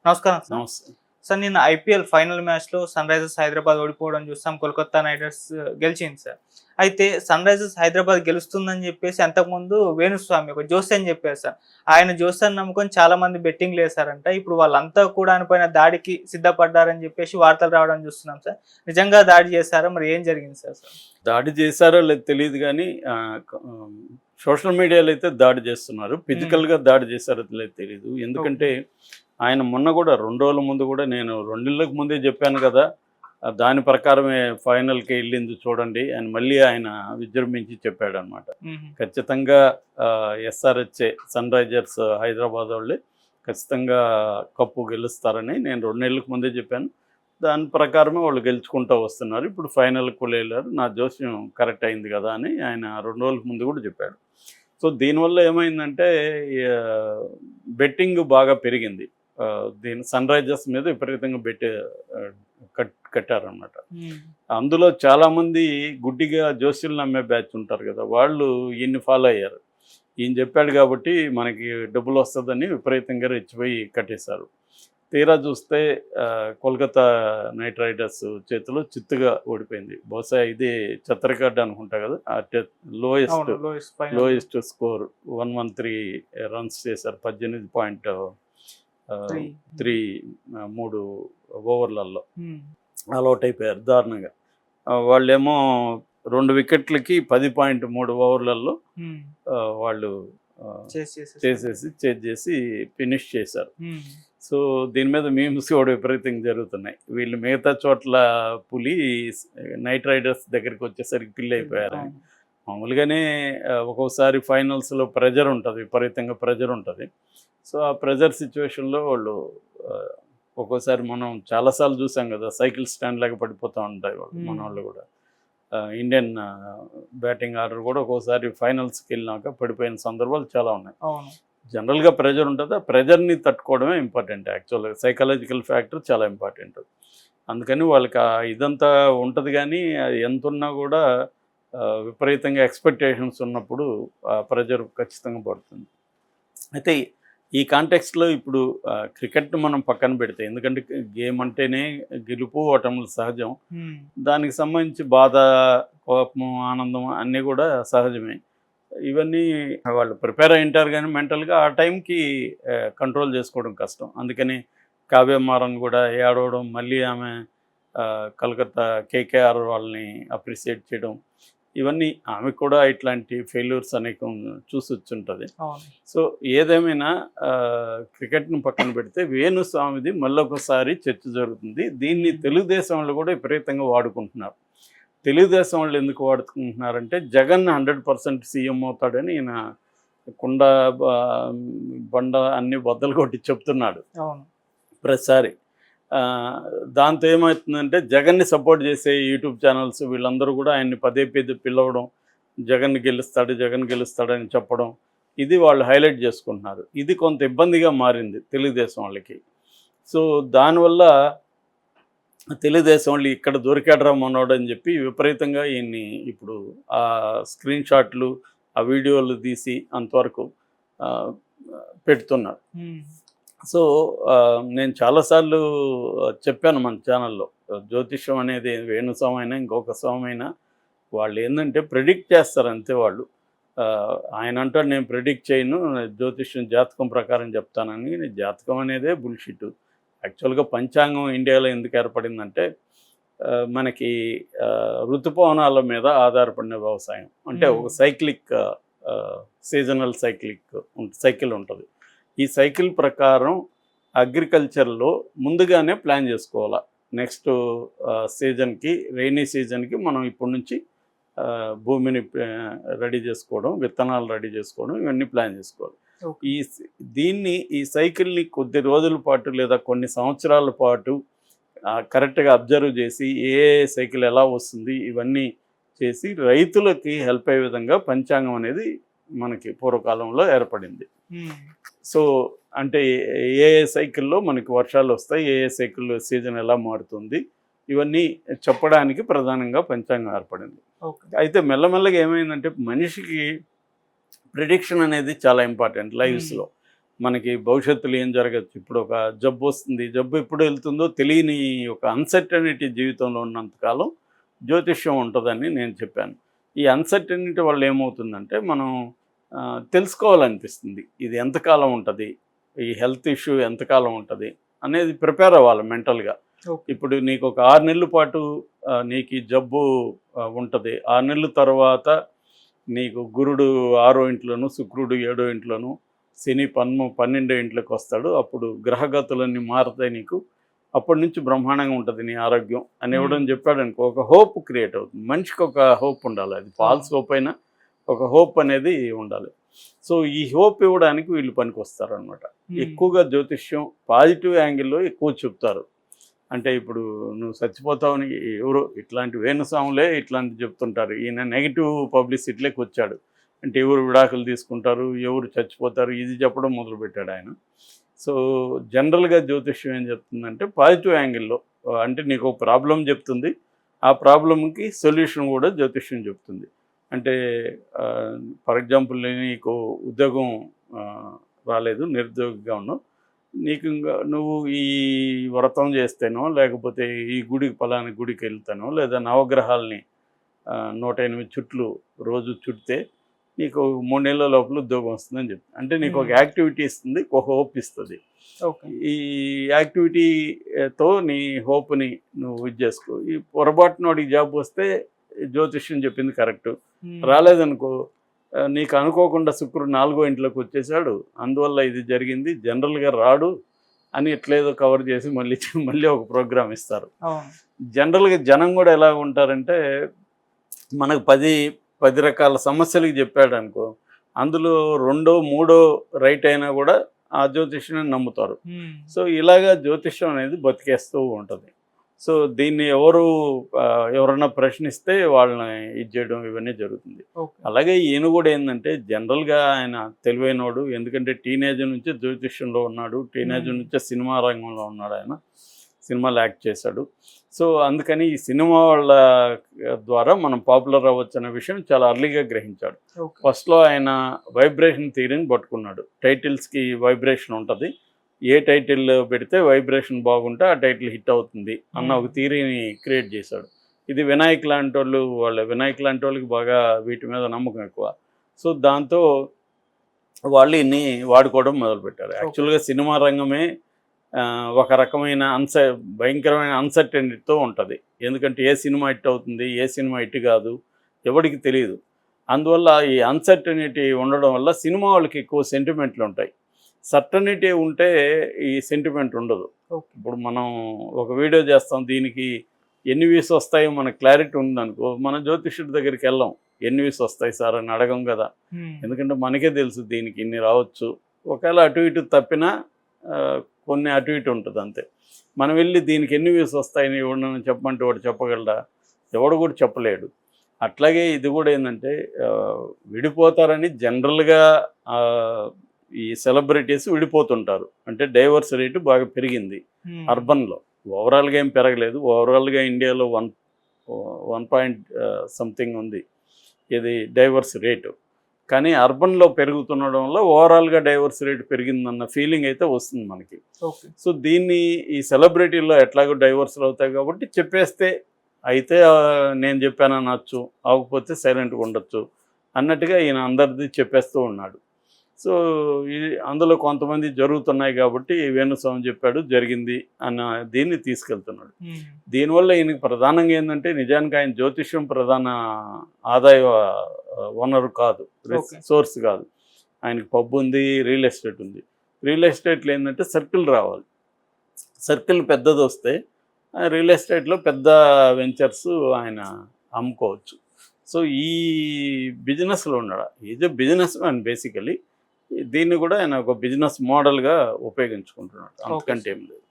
నమస్కారం సార్. నమస్తే. సార్ నిన్న ఐపీఎల్ ఫైనల్ మ్యాచ్‌లో సన్ రైజర్స్ హైదరాబాద్ ఓడిపోవడం చూసాం. కోల్కతా నైట్ రైడర్స్ గెలిచింది సార్. అయితే సన్ రైజర్స్ హైదరాబాద్ గెలుస్తుందని చెప్పేసి అంతకుముందు వేణుస్వామి ఒక జోస్యం చెప్పారు సార్. ఆయన జోస్యాన్ని నమ్ముకొని చాలా మంది బెట్టింగ్‌లేసారంట. ఇప్పుడు వాళ్ళంతా కూడా ఆయన పైన దాడికి సిద్ధపడ్డారని చెప్పేసి వార్తలు రావడం చూస్తున్నాం సార్. నిజంగా దాడి చేశారా? మరి ఏం జరిగింది సార్ అసలు? దాడి చేశారో లేదో తెలీదు గానీ సోషల్ మీడియాలో అయితే దాడి చేస్తున్నారు. ఫిజికల్‌గా దాడి చేశారో లేదో తెలీదు. ఎందుకంటే ఆయన మొన్న కూడా 2 రోజుల ముందు కూడా నేను 2 నెలలకు ముందే చెప్పాను కదా! దాని ప్రకారమే ఫైనల్‌కి వెళ్ళింది చూడండి అని మళ్ళీ ఆయన విజృంభించి చెప్పాడనమాట. ఖచ్చితంగా ఎస్ఆర్హెచ్ఏ సన్ రైజర్స్ హైదరాబాద్ వాళ్ళే ఖచ్చితంగా కప్పు గెలుస్తారని నేను 2 నెలలకు ముందే చెప్పాను. దాని ప్రకారమే వాళ్ళు గెలుచుకుంటూ వస్తున్నారు. ఇప్పుడు ఫైనల్‌కి కూడా వెళ్ళారు. నా జోస్యం కరెక్ట్ అయింది కదా అని ఆయన 2 రోజుల ముందు కూడా చెప్పాడు. సో దీనివల్ల ఏమైందంటే బెట్టింగ్ బాగా పెరిగింది. దీని సన్ రైజర్స్ మీద విపరీతంగా కట్టారనమాట. అందులో చాలామంది గుడ్డిగా జోస్యులు నమ్మే బ్యాచ్ ఉంటారు కదా, వాళ్ళు ఈయన్ని ఫాలో అయ్యారు. ఈయన చెప్పాడు కాబట్టి మనకి డబ్బులు వస్తుందని విపరీతంగా రెచ్చిపోయి కట్టేశారు. తీరా చూస్తే కోల్కతా నైట్ రైడర్స్ చేతిలో చిత్తుగా ఓడిపోయింది. బహుశా ఇది చెత్త రికార్డు అనుకుంటా కదా, లోయెస్ట్ స్కోర్ 113 రన్స్ చేశారు. 18.3 ఓవర్లలో ఆల్అవుట్ అయిపోయారు దారుణంగా. వాళ్ళేమో 2 వికెట్లకి 10.3 ఓవర్లలో వాళ్ళు చేసి ఫినిష్ చేశారు. సో దీని మీద మీమ్స్ కూడా విపరీతంగా జరుగుతున్నాయి. వీళ్ళు మిగతా చోట్ల పులి, నైట్ రైడర్స్ దగ్గరికి వచ్చేసరికి పిల్లి అయిపోయారు. మామూలుగానే ఒక్కోసారి ఫైనల్స్లో ప్రెజర్ ఉంటుంది, విపరీతంగా ప్రెజర్ ఉంటుంది. సో ఆ ప్రెజర్ సిచ్యువేషన్లో వాళ్ళు ఒక్కోసారి మనం చాలాసార్లు చూసాం కదా, సైకిల్ స్టాండ్ లాగా పడిపోతూ ఉంటాయి వాళ్ళు. మన వాళ్ళు కూడా ఇండియన్ బ్యాటింగ్ ఆర్డర్ కూడా ఒక్కోసారి ఫైనల్స్కి వెళ్ళినాక పడిపోయిన సందర్భాలు చాలా ఉన్నాయి. జనరల్గా ప్రెజర్ ఉంటుంది, ఆ ప్రెజర్ని తట్టుకోవడమే ఇంపార్టెంట్. యాక్చువల్గా సైకలాజికల్ ఫ్యాక్టర్ చాలా ఇంపార్టెంట్. అందుకని వాళ్ళకి ఇదంతా ఉంటుంది. కానీ ఎంత ఉన్నా కూడా విపరీతంగా ఎక్స్పెక్టేషన్స్ ఉన్నప్పుడు ఆ ప్రెజర్ ఖచ్చితంగా పడుతుంది. అయితే ఈ కాంటెక్స్ట్లో ఇప్పుడు క్రికెట్ను మనం పక్కన పెడితే, ఎందుకంటే గేమ్ అంటేనే గెలుపు ఓటములు సహజం. దానికి సంబంధించి బాధ, కోపం, ఆనందం అన్నీ కూడా సహజమే. ఇవన్నీ వాళ్ళు ప్రిపేర్ అయి ఉంటారు కానీ మెంటల్గా ఆ టైంకి కంట్రోల్ చేసుకోవడం కష్టం. అందుకని కావ్య మారన్ కూడా ఏడవడం, మళ్ళీ ఆమె కలకత్తా కేకేఆర్ వాళ్ళని అప్రిషియేట్ చేయడం, ఇవన్నీ ఆమె కూడా ఇట్లాంటి ఫెయిల్యూర్స్ అనేకం చూసి వచ్చుంటుంది. సో ఏదేమైనా క్రికెట్ను పక్కన పెడితే వేణుస్వామిది మళ్ళొకసారి చర్చ జరుగుతుంది. దీన్ని తెలుగుదేశం వాళ్ళు కూడా విపరీతంగా వాడుకుంటున్నారు. తెలుగుదేశం వాళ్ళు ఎందుకు వాడుకుంటున్నారంటే జగన్ 100% సీఎం అవుతాడని ఈయన కుండ బండ అన్ని బద్దలు కొట్టి చెప్తున్నాడు ప్రతిసారి. దాంతో ఏమవుతుందంటే జగన్ని సపోర్ట్ చేసే యూట్యూబ్ ఛానల్స్ వీళ్ళందరూ కూడా ఆయన్ని పదే పిలవడం, జగన్ గెలుస్తాడని చెప్పడం, ఇది వాళ్ళు హైలైట్ చేసుకుంటున్నారు. ఇది కొంత ఇబ్బందిగా మారింది తెలుగుదేశం వాళ్ళకి. సో దానివల్ల తెలుగుదేశం వాళ్ళు ఇక్కడ దొరికాడరా మనోడు అని చెప్పి విపరీతంగా ఈయన్ని ఇప్పుడు ఆ స్క్రీన్ షాట్లు, ఆ వీడియోలు తీసి అంతవరకు పెడుతున్నారు. సో నేను చాలాసార్లు చెప్పాను మన ఛానల్లో, జ్యోతిష్యం అనేది వేణుస్వామి అయినా ఇంకొక స్వామి అయినా వాళ్ళు ఏంటంటే ప్రెడిక్ట్ చేస్తారు అంతే. వాళ్ళు ఆయన అంటాడు నేను ప్రెడిక్ట్ చేయను, జ్యోతిష్యం జాతకం ప్రకారం చెప్తానని. జాతకం అనేదే బుల్షిట్. యాక్చువల్గా పంచాంగం ఇండియాలో ఎందుకు ఏర్పడిందంటే మనకి ఋతుపవనాల మీద ఆధారపడిన వ్యవసాయం. అంటే ఒక సీజనల్ సైకిల్ ఉంటుంది. ఈ సైకిల్ ప్రకారం అగ్రికల్చర్లో ముందుగానే ప్లాన్ చేసుకోవాలి. నెక్స్ట్ సీజన్కి, రెయినీ సీజన్కి మనం ఇప్పటి నుంచి భూమిని రెడీ చేసుకోవడం, విత్తనాలు రెడీ చేసుకోవడం, ఇవన్నీ ప్లాన్ చేసుకోవాలి. ఈ సైకిల్ని కొద్ది రోజుల పాటు లేదా కొన్ని సంవత్సరాల పాటు కరెక్ట్గా అబ్జర్వ్ చేసి ఏ సైకిల్ ఎలా వస్తుంది ఇవన్నీ చేసి రైతులకి హెల్ప్ అయ్యే విధంగా పంచాంగం అనేది మనకి పూర్వకాలంలో ఏర్పడింది. సో అంటే ఏ సైకిల్లో మనకి వర్షాలు వస్తాయి, ఏ సైకిల్లో సీజన్ ఎలా మారుతుంది, ఇవన్నీ చెప్పడానికి ప్రధానంగా పంచాంగం ఏర్పడింది. అయితే మెల్లమెల్లగా ఏమైందంటే మనిషికి ప్రిడిక్షన్ అనేది చాలా ఇంపార్టెంట్ లైఫ్స్లో. మనకి భవిష్యత్తులో ఏం జరగచ్చు, ఇప్పుడు ఒక జబ్బు వస్తుంది, జబ్బు ఎప్పుడు వెళ్తుందో తెలియని ఒక అన్సర్టనిటీ జీవితంలో ఉన్నంతకాలం జ్యోతిష్యం ఉంటుందని నేను చెప్పాను. ఈ అన్సర్టనిటీ వల్ల ఏమవుతుందంటే మనం తెలుసుకోవాలనిపిస్తుంది, ఇది ఎంతకాలం ఉంటుంది, ఈ హెల్త్ ఇష్యూ ఎంతకాలం ఉంటుంది అనేది ప్రిపేర్ అవ్వాలి మెంటల్గా. ఇప్పుడు నీకు ఒక 6 నెలల పాటు నీకు ఈ జబ్బు ఉంటుంది, 6 నెలల తర్వాత నీకు గురుడు 6వ ఇంట్లోను, శుక్రుడు 7వ ఇంట్లోను, శని 12వ ఇంట్లోకి వస్తాడు. అప్పుడు గ్రహగతులన్నీ మారుతాయి నీకు, అప్పటి నుంచి బ్రహ్మాండంగా ఉంటుంది నీ ఆరోగ్యం అని ఇవ్వడం చెప్పాడు అనుకో, ఒక హోప్ క్రియేట్ అవుతుంది. మనిషికి ఒక హోప్ ఉండాలి, అది ఫాల్స్ హోప్ అయినా ఒక హోప్ అనేది ఉండాలి. సో ఈ హోప్ ఇవ్వడానికి వీళ్ళు పనికి వస్తారనమాట. ఎక్కువగా జ్యోతిష్యం పాజిటివ్ యాంగిల్లో ఎక్కువ చెప్తారు. అంటే ఇప్పుడు నువ్వు చచ్చిపోతావని ఎవరు ఇట్లాంటి వేణుస్వాములే ఇట్లాంటి చెప్తుంటారు, ఈయన నెగిటివ్ పబ్లిసిటీలోకి వచ్చాడు అంటే ఎవరు విడాకులు తీసుకుంటారు, ఎవరు చచ్చిపోతారు, ఇది చెప్పడం మొదలుపెట్టాడు ఆయన. సో జనరల్గా జ్యోతిష్యం ఏం చెప్తుందంటే పాజిటివ్ యాంగిల్లో, అంటే నీకు ఒక ప్రాబ్లం చెప్తుంది, ఆ ప్రాబ్లంకి సొల్యూషన్ కూడా జ్యోతిష్యం చెప్తుంది. అంటే ఫర్ ఎగ్జాంపుల్ నీకు ఉద్యోగం రాలేదు, నిరుద్యోగిగా ఉన్నావు, నీకు నువ్వు ఈ వ్రతం చేస్తేనో లేకపోతే ఈ గుడికి పలానా గుడికి వెళ్తానో లేదా నవగ్రహాలని 108 చుట్లు రోజు చుడితే నీకు 3 నెలల లోపల ఉద్యోగం వస్తుందని చెప్తుంది. అంటే నీకు ఒక యాక్టివిటీ ఇస్తుంది, ఒక హోప్ ఇస్తుంది. ఈ యాక్టివిటీతో నీ హోప్ని నువ్వు ఇది చేసుకో. ఈ పొరపాటున వాడికి జాబ్ వస్తే జ్యోతిష్యం చెప్పింది కరెక్ట్, రాలేదనుకో నీకు అనుకోకుండా శుక్రుడు 4వ ఇంట్లోకి వచ్చేసాడు, అందువల్ల ఇది జరిగింది, జనరల్గా రాడు అని ఎట్లేదో కవర్ చేసి మళ్ళీ ఒక ప్రోగ్రామ్ ఇస్తారు. జనరల్గా జనం కూడా ఎలా ఉంటారంటే మనకు 10 రకాల సమస్యలకు చెప్పాడు అనుకో, అందులో 2, 3 రైట్ అయినా కూడా ఆ జ్యోతిష్యాన్ని నమ్ముతారు. సో ఇలాగా జ్యోతిష్యం అనేది బతికేస్తూ ఉంటుంది. సో దీన్ని ఎవరన్నా ప్రశ్నిస్తే వాళ్ళని ఇది చేయడం ఇవన్నీ జరుగుతుంది. అలాగే ఈయన కూడా ఏంటంటే జనరల్గా ఆయన తెలివైనవాడు, ఎందుకంటే టీనేజ్ నుంచే జ్యోతిష్యంలో ఉన్నాడు, టీనేజ్ నుంచే సినిమా రంగంలో ఉన్నాడు, ఆయన సినిమాలు యాక్ట్ చేశాడు. సో అందుకని ఈ సినిమా వాళ్ళ ద్వారా మనం పాపులర్ అవ్వచ్చు అనే విషయం చాలా అర్లీగా గ్రహించాడు. ఫస్ట్లో ఆయన వైబ్రేషన్ థియరీని పట్టుకున్నాడు. టైటిల్స్కి వైబ్రేషన్ ఉంటుంది, ఏ టైటిల్ పెడితే వైబ్రేషన్ బాగుంటే ఆ టైటిల్ హిట్ అవుతుంది అన్న ఒక థియరీని క్రియేట్ చేశాడు. ఇది వినాయక్ లాంటి వాళ్ళకి బాగా వీటి మీద నమ్మకం ఎక్కువ. సో దాంతో వాళ్ళు ఇన్ని వాడుకోవడం మొదలుపెట్టారు. యాక్చువల్గా సినిమా రంగమే ఒక రకమైన భయంకరమైన అన్సర్టెనిటీతో ఉంటుంది. ఎందుకంటే ఏ సినిమా హిట్ అవుతుంది, ఏ సినిమా హిట్ కాదు ఎవరికి తెలియదు. అందువల్ల ఈ అన్సర్టెనిటీ ఉండడం వల్ల సినిమా వాళ్ళకి ఎక్కువ సెంటిమెంట్లు ఉంటాయి. సర్టనిటీ ఉంటే ఈ సెంటిమెంట్ ఉండదు. ఇప్పుడు మనం ఒక వీడియో చేస్తాం, దీనికి ఎన్ని వ్యూస్ వస్తాయో మనకు క్లారిటీ ఉందనుకో, మన జ్యోతిష్యుడి దగ్గరికి వెళ్ళాం, ఎన్ని వ్యూస్ వస్తాయి సార్ అని అడగం కదా, ఎందుకంటే మనకే తెలుసు దీనికి ఇన్ని రావచ్చు. ఒకవేళ అటు ఇటు తప్పినా కొన్ని అటు ఇటు ఉంటుంది అంతే. మనం వెళ్ళి దీనికి ఎన్ని వ్యూస్ వస్తాయని ఎవడన్నా చెప్పమంటే వాడు చెప్పగలడా? ఎవడు కూడా చెప్పలేడు. అట్లాగే ఇది కూడా ఏంటంటే విడిపోతారని జనరల్గా ఈ సెలబ్రిటీస్ విడిపోతుంటారు. అంటే డైవర్స్ రేటు బాగా పెరిగింది అర్బన్లో, ఓవరాల్గా ఏం పెరగలేదు. ఓవరాల్గా ఇండియాలో 1.something ఉంది ఇది డైవర్స్ రేటు, కానీ అర్బన్లో పెరుగుతుండడం వల్ల ఓవరాల్గా డైవర్స్ రేటు పెరిగిందన్న ఫీలింగ్ అయితే వస్తుంది మనకి. సో దీన్ని ఈ సెలబ్రిటీల్లో ఎట్లాగో డైవర్స్లు అవుతాయి కాబట్టి చెప్పేస్తే అయితే నేను చెప్పానని అనొచ్చు, అవ్వకపోతే సైలెంట్గా ఉండొచ్చు అన్నట్టుగా ఈయన అందరిది చెప్పేస్తూ ఉన్నాడు. సో అందులో కొంతమంది జరుగుతున్నాయి కాబట్టి వేణుస్వామి చెప్పాడు జరిగింది అన్న దీన్ని తీసుకెళ్తున్నాడు. దీనివల్ల ఈయనకి ప్రధానంగా ఏంటంటే నిజానికి ఆయన జ్యోతిష్యం ప్రధాన ఆదాయ వనరు కాదు, సోర్స్ కాదు. ఆయనకి పబ్ ఉంది, రియల్ ఎస్టేట్ ఉంది. రియల్ ఎస్టేట్లో ఏంటంటే సర్కిల్ రావాలి, సర్కిల్ పెద్దది వస్తే రియల్ ఎస్టేట్లో పెద్ద వెంచర్స్ ఆయన అమ్ముకోవచ్చు. సో ఈ బిజినెస్లో ఉన్నాడు, is a business man basically. దీన్ని కూడా ఆయన ఒక బిజినెస్ మోడల్గా ఉపయోగించుకుంటున్నాడు, అంతకంటే ఏం లేదు.